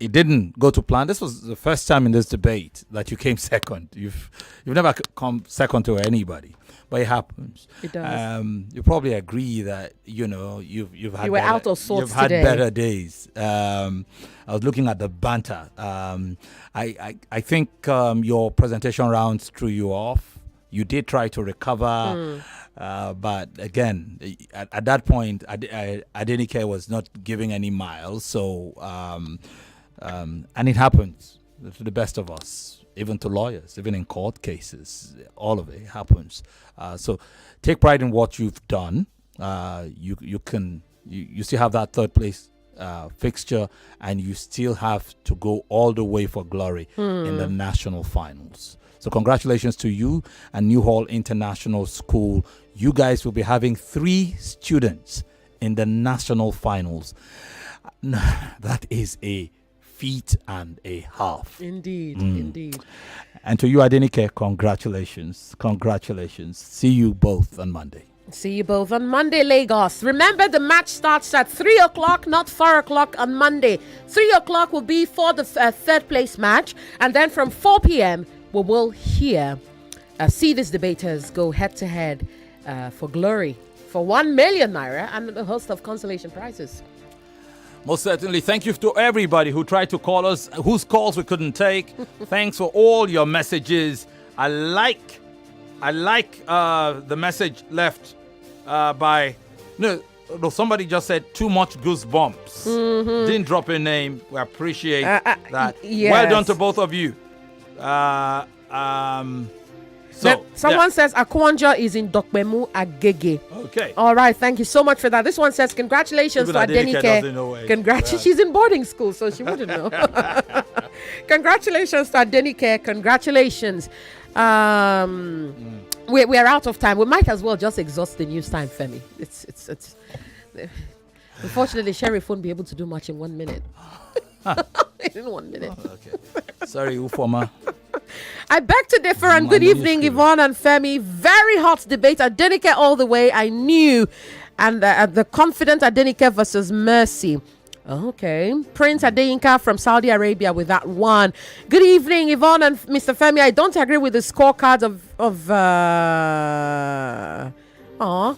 it didn't go to plan. This was the first time in this debate that you came second. You've never come second to anybody, but it happens. It does. You probably agree that you've had You were better, out of sorts you've had today. better days. I was looking at the banter. I think your presentation rounds threw you off. You did try to recover. But again, at that point, Adenike was not giving any miles. So, and it happens to the best of us, even to lawyers, even in court cases, all of it happens. So take pride in what you've done. You still have that third place fixture, and you still have to go all the way for glory in the national finals. So congratulations to you and New Hall International School. You guys will be having 3 students in the national finals. That is a feat and a half. Indeed. Indeed. And to you, Adenike, congratulations. Congratulations. See you both on Monday. See you both on Monday, Lagos. Remember, the match starts at 3 o'clock, not 4 o'clock on Monday. 3 o'clock will be for the third place match. And then from 4 p.m., we will see these debaters go head to head for glory for 1 million naira and a host of consolation prizes. Most certainly. Thank you to everybody who tried to call us, whose calls we couldn't take. Thanks for all your messages. I like the message left by somebody just said too much goosebumps. Didn't drop a name. We appreciate that. Yes. Well done to both of you. Someone says Akwanja is in Dokbemu Agege. Okay. All right, thank you so much for that. This one says congratulations to Adenike. Congratulations. She's in boarding school, so she wouldn't know. Congratulations to Adenike. Congratulations. We're out of time. We might as well just exhaust the news time, Femi. It's unfortunately, Sheriff won't be able to do much in 1 minute. In 1 minute. Oh, okay. Sorry, Ufoma. I beg to differ, and good evening, Yvonne and Femi. Very hot debate. Adenike all the way. I knew. And the confident Adenike versus Mercy. Okay. Prince Adeyinka from Saudi Arabia with that one. Good evening, Yvonne and Mr. Femi. I don't agree with the scorecards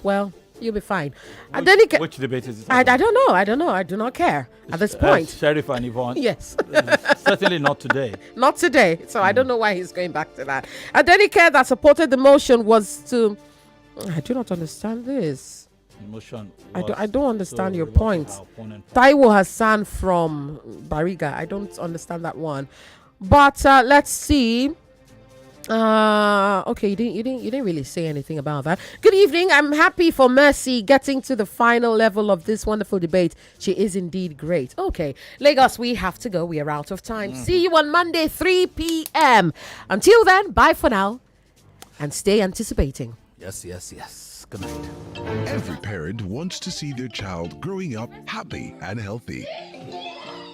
well, you'll be fine. Adenike. Which debate is it? I don't know. I do not care at this point. Sheriff and Yvonne? Yes. Certainly not today. Not today. So I don't know why he's going back to that. Adenike that supported the motion was to... I do not understand this. Motion. I don't understand your point. Taiwo Hassan from Bariga. I don't understand that one. But let's see. Okay, you didn't really say anything about that. Good evening. I'm happy for Mercy getting to the final level of this wonderful debate. She is indeed great. Okay, Lagos, we have to go. We are out of time. See you on Monday, 3 p.m. Until then, bye for now, and stay anticipating. Yes. Good night. Every parent wants to see their child growing up happy and healthy.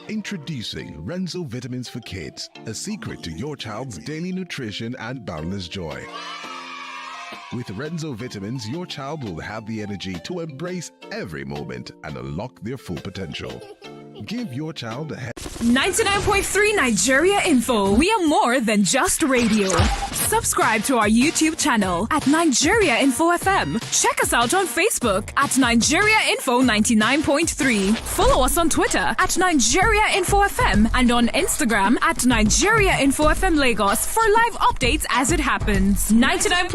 Introducing Renzo Vitamins for Kids, a secret to your child's daily nutrition and boundless joy. With Renzo Vitamins, your child will have the energy to embrace every moment and unlock their full potential. Give your child a 99.3 Nigeria Info. We are more than just radio. Subscribe to our YouTube channel at Nigeria Info FM. Check us out on Facebook at Nigeria Info 99.3. Follow us on Twitter at Nigeria Info FM and on Instagram at Nigeria Info FM Lagos for live updates as it happens. 99.